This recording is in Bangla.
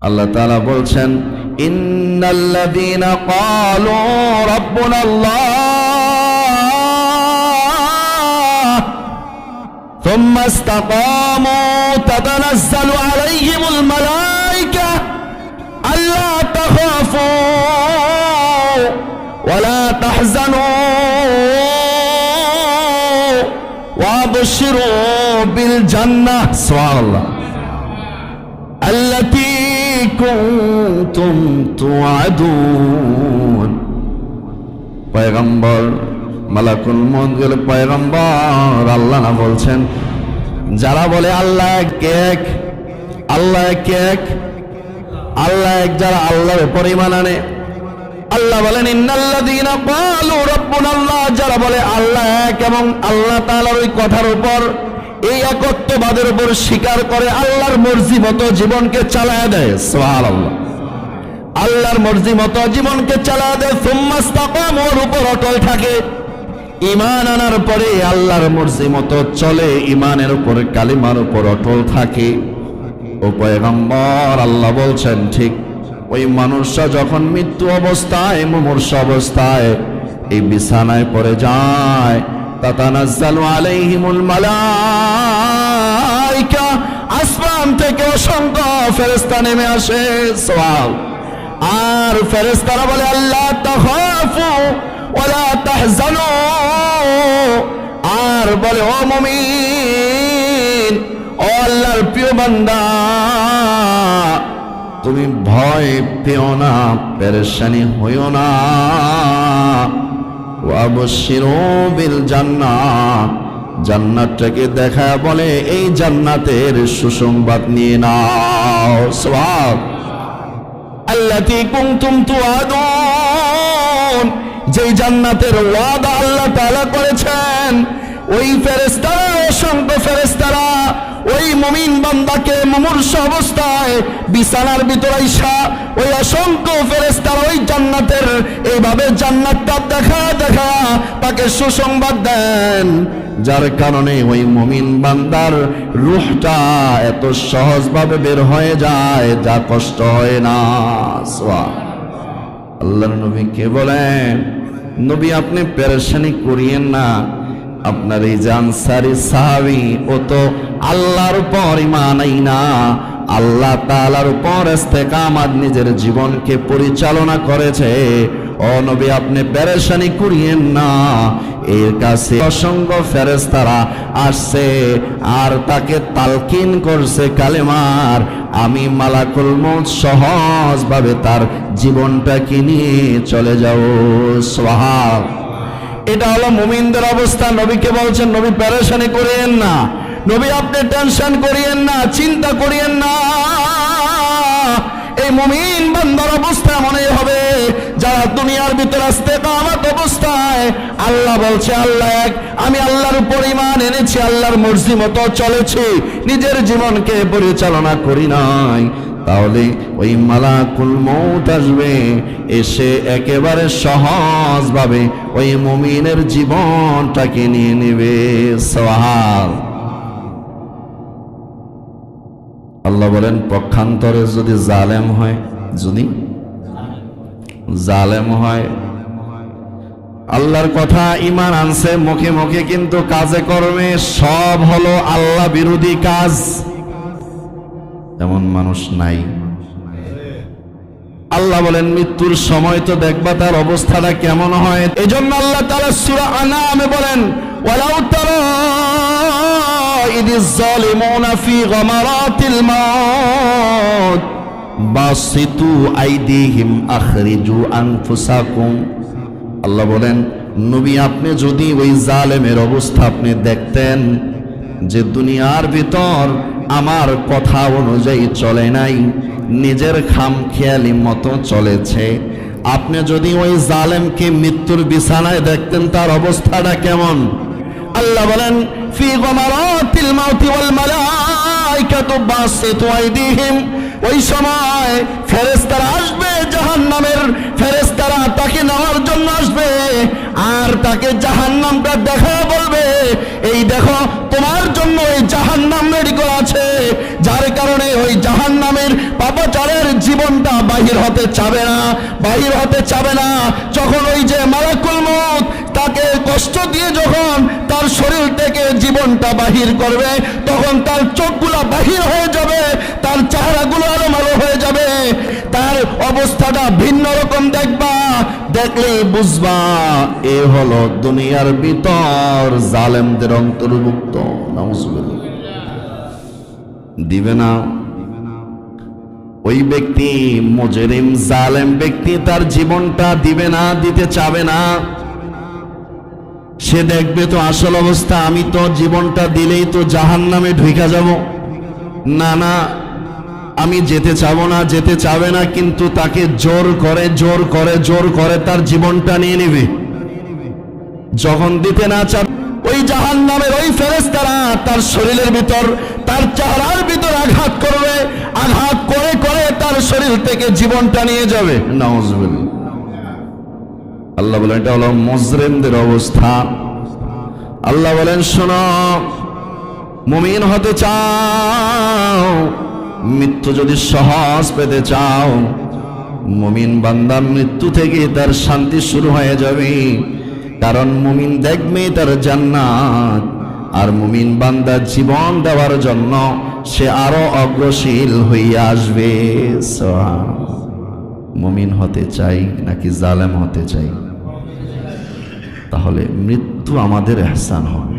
আল্লাহ তাআলা বলছেন, ইন্নাল্লাযীনা ক্বালু রাব্বুনাল্লাহ সুম্মা ইসতাকামু তাতানাজ্জালু আলাইহিমুল মালায়েকা আল্লা তাখাফু ওয়ালা তাহজানু ওয়াবশিরু বিল জান্নাহ সুবহানাল্লাহ আল্লাতী কুনতুম তুআদুন। পয়গম্বর মালাকুল মউত গেল, পয়গম্বর আল্লাহ না বলছেন, যারা বলে আল্লাহ এক, আল্লাহ এক, আল্লাহ এক, যারা আল্লাহর উপর ঈমান আনে, আল্লাহ বলেন ইন্নাল্লাযীনা ক্বালু রাব্বুনাল্লাহ, যারা বলে আল্লাহ এক এবং আল্লাহ তাআলার ওই কথার উপর, এই একত্ববাদের উপর স্বীকার করে আল্লাহর মর্জি মতো জীবনকে চালায় দেয়, সুবহানাল্লাহ, আল্লাহর মর্জি মতো জীবনকে চালায় দেয়, সুম্মা ইসতাকামু, ওর উপর অটল থাকে, ঈমান আনার পরে আল্লাহর মর্জি মতো চলে, ঈমানের উপর কালিমার উপর অটল থাকে। ও পয়গম্বর আল্লাহ বলছেন, ঠিক ওই মানুষটা যখন মৃত্যু অবস্থায়, মুমূর্ষু অবস্থায় এই বিছানায় পড়ে যায়, তাতানাজ্জালু আলাইহিমুল মালায়েকা, আসমান থেকে অসংখ্য ফেরেশতা নেমে আসে, সুবহান, আর ফেরেশতারা বলে আল্লাহ তাখাফু ওয়ালা তাহজানু, আর বলে ও মুমিন, ও আল্লাহর প্রিয় বান্দা, তুমি ভয় পেও না, পেরেশানি হইও না, ওয়াবশিরু বিল জান্নাহ, জান্নাতটাকে দেখা বলে এই জান্নাতের সুসংবাদ নিয়ে নাও, সুবহান, আল্লাতী কুনতুম তুআদুন, যেই জান্নাতের ওয়াদা আল্লাহ তাআলা করেছেন, ওই ফেরেশতারা, অসংখ্য ফেরেশতারা ওই মুমিন বান্দাকে মুমূর্ষু অবস্থায় বিছানার ভিতর আইসা ওই অসংখ্য ফেরেশতারা ওই জান্নাতের এইভাবে জান্নাতটা দেখা দেখা তাকে সুসংবাদ দেন, যার কারণে ওই মুমিন বান্দার রূহটা এত সহজভাবে বের হয়ে যায়, যা কষ্ট হয় না। আল্লাহর নবী কে বলেন, নবী আপনি পেরেশানি করিয়েন না, আপনার এই যে আনসারী সাহাবী, ও তো আল্লাহর উপর ঈমান আইনা আল্লাহ তাআলার উপর ইস্তেকামাত নিজের জীবনকে পরিচালনা করেছে, ও নবী আপনি পেরেশানি করিয়েন না, এর কাছে অসংখ্য ফেরেশতারা আসছে আর তাকে তালকিন করছে কালেমার, আমি মালাকুল মউত সহজভাবে তার জীবনটাকে নিয়ে চলে যাও, সুবহান। এটা হলো মুমিনদের অবস্থা। নবীকে বলছেন, নবী পেরেশানি করিয়েন না, নবী আপনি টেনশন করিয়েন না, চিন্তা করিয়েন না, এই মুমিন বান্দার অবস্থা মনে হবে যারা দুনিয়ার ভিতর ইস্তেকামত অবস্থায় আল্লাহ বলছে আল্লাহ এক, আমি আল্লাহর উপর ঈমান এনেছি, আল্লাহর মর্জি মতো চলেছি, নিজের জীবনকে পরিচালনা করি নাই, তাহলে ওই মালাকুল মউত আসবে, এসে একেবারে সহজভাবে ওই মুমিনের জীবনটাকে নিয়ে নেবে, সুবহান। আল্লাহ বলেন, পক্ষান্তরে যদি জালেম হয়, যদি জালেম হয়, আল্লাহর কথা ঈমান আনছে মুখে মুখে, কিন্তু কাজে কর্মে সব হলো আল্লাহ বিরোধী কাজ, এমন মানুষ নাই। আল্লাহ বলেন, মৃত্যুর সময় তো দেখবা তার অবস্থাটা কেমন হয়। এজন্য আল্লাহ তাআলা সূরা আনামে বলেন, ওয়ালাউ তারা ইযিজ যালিমুনা ফি গামারাতিল মাউত বাসিতু আইদিহিম আখরিজু আনফুসাকুম। আল্লাহ বলেন, নবী আপনি যদি ওই জালেমের অবস্থা আপনি দেখতেন, যে দুনিয়ার ভিতর আমার কথা অনুযায়ী চলে নাই, নিজের খামখেয়ালি মতো চলেছে, আপনি যদি ওই জালেমকে মৃত্যুর বিছানায় দেখতেন, তার অবস্থাটা কেমন। আল্লাহ বলেন, ফি গামারাতিল মাউতি ওয়াল মালাইকাতু বাসিতু আইদিহিম, ওই সময় ফেরেশতারা আসবে, জাহান্নামের ফেরেশতারা তাকে নেওয়ার জন্য আসবে, আর তাকে জাহান্নামটা দেখা বলবে, এই দেখো তোমার জন্য ওই জাহান্নাম রেডি করা আছে, যার কারণে ওই জাহান্নামের পাপাচারের বাহির হতে চাবে না, বাহির হতে চাবে না। যখন ওই যে মালাকুল মউত তাকে কষ্ট দিয়ে যখন তার শরীর থেকে জীবনটা বাহির করবে, তখন তার চোখগুলো বাহির হয়ে যাবে, তার চেহারাগুলো আলোমালো হয়ে যাবে, তার অবস্থাটা ভিন্ন রকম দেখবা। দেখলেই বুঝবা এ হলো দুনিয়ার ভিতর জালেমদের অন্তর্ভুক্ত। নাউজুবিল্লাহ। দিবে না ওই ব্যক্তি, মুজরিম জালেম ব্যক্তি, তার জীবনটা দিবে না, দিতে চাবে না। সে দেখবে তো আসল অবস্থা, আমি তো জীবনটা দিলেই তো জাহান্নামে ঢুকে যাব। না না, আমি যেতে চাবো না, যেতে চাবে না, কিন্তু তাকে জোর করে জোর করে জোর করে তার জীবনটা নিয়ে নেবে। যখন দিতে না চাবে, ওই জাহান্নামের ওই ফেরেশতারা তার শরীরের ভিতর, তার চেহারার ভিতর আঘাত করবে, আঘাত করে করে তার শরীর থেকে জীবনটা নিয়ে যাবে। নাউজুবিল্লাহ। আল্লাহ বলেন এটা হলো মুজরিমদের অবস্থা। আল্লাহ বলেন শোনো, মুমিন হতে চাও, মৃত্যু যদি সহজ পেতে চাও, মুমিন বান্দা মৃত্যু থেকে তার শান্তি শুরু হয়ে যাবে। কারণ মুমিন দেখবে তার জান্নাত, আর মুমিন বান্দা জীবন দেওয়ার জন্য সে আরো অগ্রসীল হইয়া আসবে। মুমিন হতে চাই নাকি জালেম হতে চাই? তাহলে মৃত্যু আমাদের ইহসান হবে।